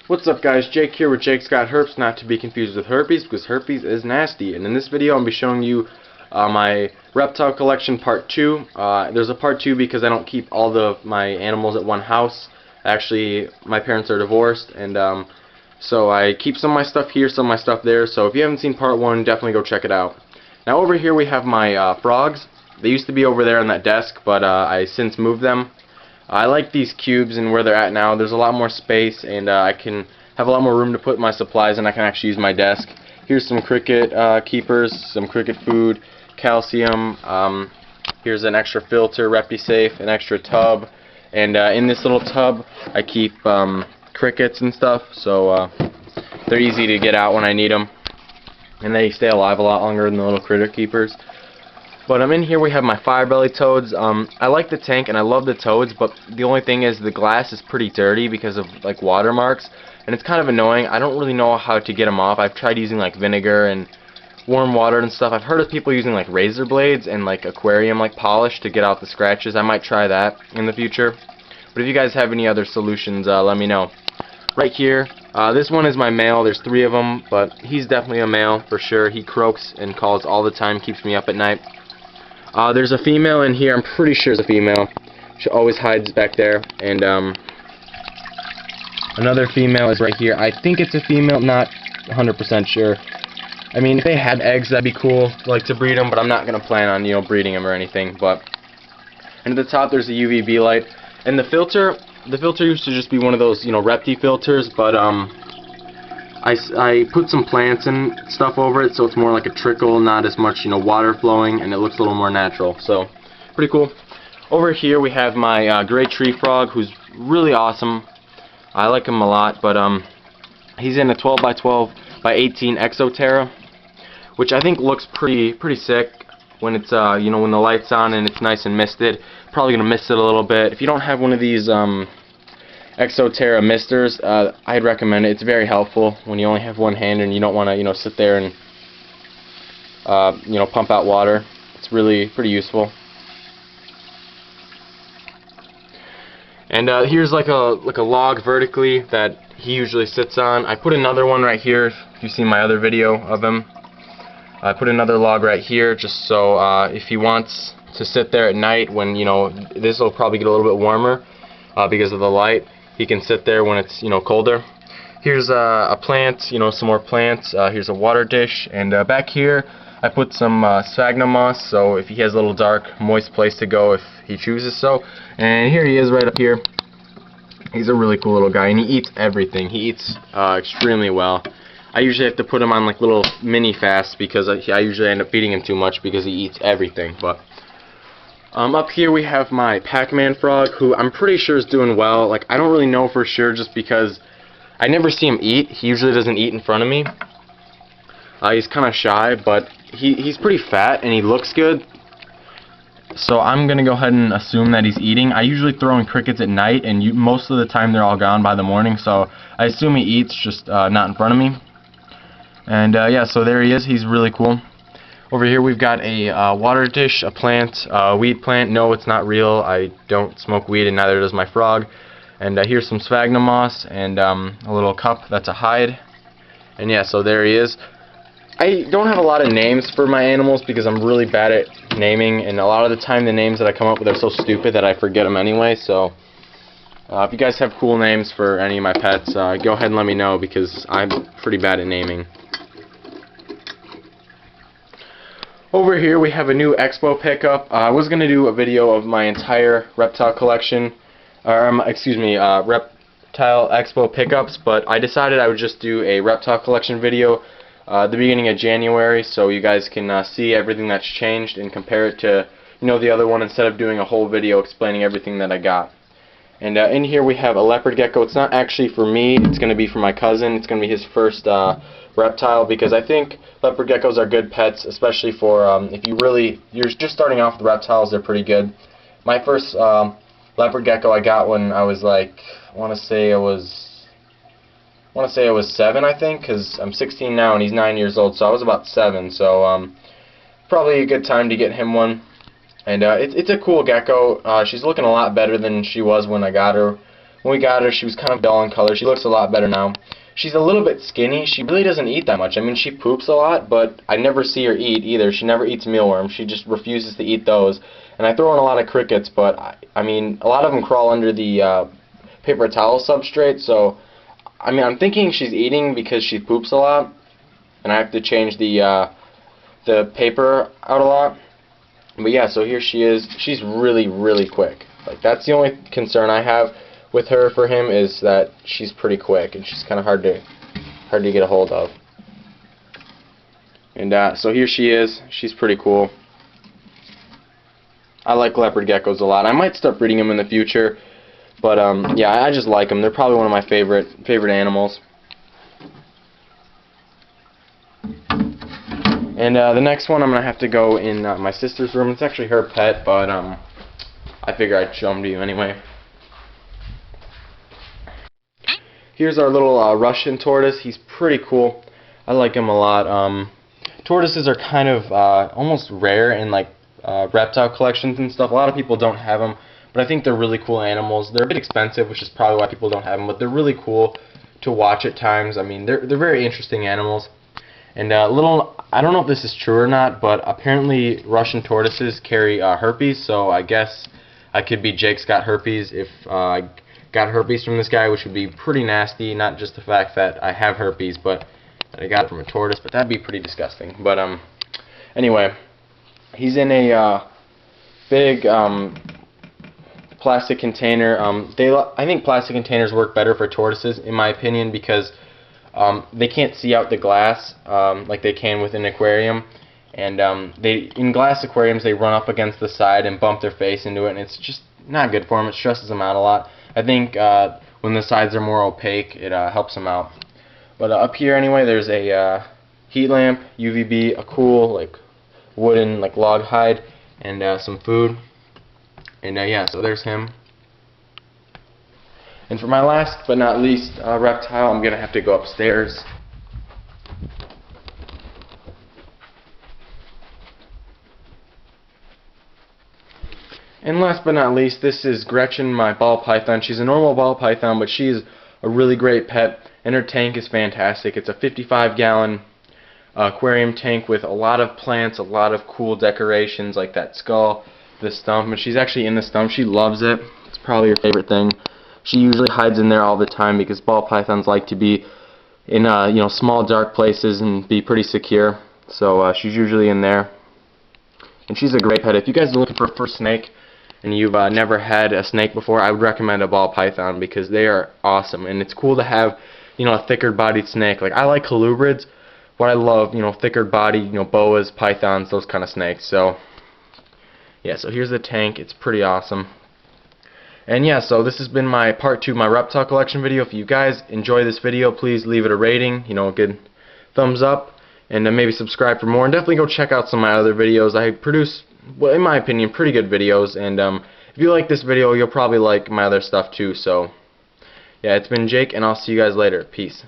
What's up guys, Jake here with JakesGotHerps, not to be confused with herpes because herpes is nasty. And in this video I'm going to be showing you my reptile collection part 2. There's a part 2 because I don't keep all my animals at one house. Actually, my parents are divorced, and so I keep some of my stuff here, some of my stuff there. So if you haven't seen part 1, definitely go check it out. Now over here we have my frogs. They used to be over there on that desk, but I since moved them. I like these cubes and where they're at now. There's a lot more space, and I can have a lot more room to put my supplies, and I can actually use my desk. Here's some cricket keepers, some cricket food, calcium. Here's an extra filter, Reptile, an extra tub, and in this little tub I keep crickets and stuff, so they're easy to get out when I need them, and they stay alive a lot longer than the little critter keepers. But in here we have my Fire-Bellied Toads. I like the tank and I love the toads, but the only thing is the glass is pretty dirty because of like watermarks, and it's kind of annoying. I don't really know how to get them off. I've tried using like vinegar and warm water and stuff. I've heard of people using like razor blades and like aquarium like polish to get out the scratches. I might try that in the future. But if you guys have any other solutions, let me know. Right here, this one is my male. There's 3 of them, but he's definitely a male for sure. He croaks and calls all the time, keeps me up at night. There's a female in here. I'm pretty sure it's a female. She always hides back there. And another female is right here. I think it's a female, not 100% sure. I mean, if they had eggs, that'd be cool, like to breed them, but I'm not gonna plan on, breeding them or anything. But and at the top there's a UVB light, and the filter used to just be one of those, Reptile filters, but I put some plants and stuff over it, so it's more like a trickle, not as much, water flowing, and it looks a little more natural. So, pretty cool. Over here we have my gray tree frog, who's really awesome. I like him a lot, but he's in a 12 by 12 by 18 Exoterra, which I think looks pretty sick when it's when the light's on and it's nice and misted. Probably gonna mist it a little bit. If you don't have one of these Exoterra misters, I'd recommend it. It's very helpful when you only have one hand and you don't want to, sit there and pump out water. It's really pretty useful. And here's like a log vertically that he usually sits on. I put another one right here. If you've seen my other video of him, I put another log right here just so if he wants to sit there at night when this will probably get a little bit warmer because of the light. He can sit there when it's colder. Here's a plant, some more plants. Here's a water dish, and back here I put some Sphagnum Moss, so if he has a little dark, moist place to go if he chooses so. And here he is right up here. He's a really cool little guy, and he eats everything. He eats extremely well. I usually have to put him on like little mini fasts because I usually end up feeding him too much because he eats everything. But up here we have my Pac-Man Frog, who I'm pretty sure is doing well. Like, I don't really know for sure just because I never see him eat. He usually doesn't eat in front of me. He's kind of shy, but he's pretty fat and he looks good. So I'm going to go ahead and assume that he's eating. I usually throw in crickets at night, and most of the time they're all gone by the morning. So I assume he eats, just not in front of me. And yeah, so there he is. He's really cool. Over here we've got a water dish, a plant, a weed plant. No, it's not real. I don't smoke weed, and neither does my frog. And here's some Sphagnum Moss and a little cup that's a hide. And yeah, so there he is. I don't have a lot of names for my animals because I'm really bad at naming, and a lot of the time the names that I come up with are so stupid that I forget them anyway. So if you guys have cool names for any of my pets, go ahead and let me know because I'm pretty bad at naming. Over here we have a new expo pickup. I was going to do a video of my entire reptile collection, or excuse me, reptile expo pickups, but I decided I would just do a reptile collection video at the beginning of January, so you guys can see everything that's changed and compare it to the other one instead of doing a whole video explaining everything that I got. And in here we have a Leopard Gecko. It's not actually for me, it's going to be for my cousin. It's going to be his first reptile, because I think Leopard Geckos are good pets, especially for if you're just starting off with reptiles. They're pretty good. My first Leopard Gecko I got when I was like, I want to say I was 7, I think, because I'm 16 now and he's 9 years old, so I was about 7. So probably a good time to get him one. And it's a cool gecko. She's looking a lot better than she was when I got her. when we got her, she was kind of dull in color. She looks a lot better now. She's a little bit skinny. She really doesn't eat that much. I mean, she poops a lot, but I never see her eat either. She never eats mealworms. She just refuses to eat those. And I throw in a lot of crickets, but I mean, a lot of them crawl under the paper towel substrate. So, I mean, I'm thinking she's eating because she poops a lot, and I have to change the paper out a lot. But yeah, so here she is. She's really, really quick. Like, that's the only concern I have with her for him, is that she's pretty quick and she's kind of hard to get a hold of. And so here she is. She's pretty cool. I like leopard geckos a lot. I might start breeding them in the future, but yeah, I just like them. They're probably one of my favorite animals. And the next one, I'm gonna have to go in my sister's room. It's actually her pet, but I figure I'd show them to you anyway. Here's our little Russian tortoise. He's pretty cool. I like him a lot. Tortoises are kind of almost rare in like reptile collections and stuff. A lot of people don't have them, but I think they're really cool animals. They're a bit expensive, which is probably why people don't have them, but they're really cool to watch at times. I mean, they're very interesting animals. And I don't know if this is true or not, but apparently Russian tortoises carry herpes, so I guess I could be Jake's got herpes if I got herpes from this guy, which would be pretty nasty. Not just the fact that I have herpes, but that I got it from a tortoise, but that'd be pretty disgusting. But anyway, he's in a big plastic container. I think plastic containers work better for tortoises, in my opinion, because they can't see out the glass like they can with an aquarium. And in glass aquariums, they run up against the side and bump their face into it, and it's just not good for them. It stresses them out a lot. I think when the sides are more opaque, it helps them out. But up here anyway, there's a heat lamp, UVB, a cool like wooden like log hide, and some food. And yeah, so there's him. And for my last but not least reptile, I'm gonna have to go upstairs. And last but not least, this is Gretchen, my ball python. She's a normal ball python, but she's a really great pet, and her tank is fantastic. It's a 55-gallon aquarium tank with a lot of plants, a lot of cool decorations like that skull, the stump, and she's actually in the stump. She loves it. It's probably her favorite thing. She usually hides in there all the time because ball pythons like to be in small dark places and be pretty secure. So she's usually in there, and she's a great pet. If you guys are looking for a first snake and you've never had a snake before, I would recommend a ball python because they are awesome, and it's cool to have a thicker bodied snake. Like, I like colubrids, but I love thicker bodied boas, pythons, those kind of snakes. So yeah, so here's the tank. It's pretty awesome. And yeah, so this has been my part 2 of my reptile collection video. If you guys enjoy this video, please leave it a rating, a good thumbs up, and then maybe subscribe for more. And definitely go check out some of my other videos. I produce, well, in my opinion, pretty good videos. And if you like this video, you'll probably like my other stuff too. So yeah, it's been Jake, and I'll see you guys later. Peace.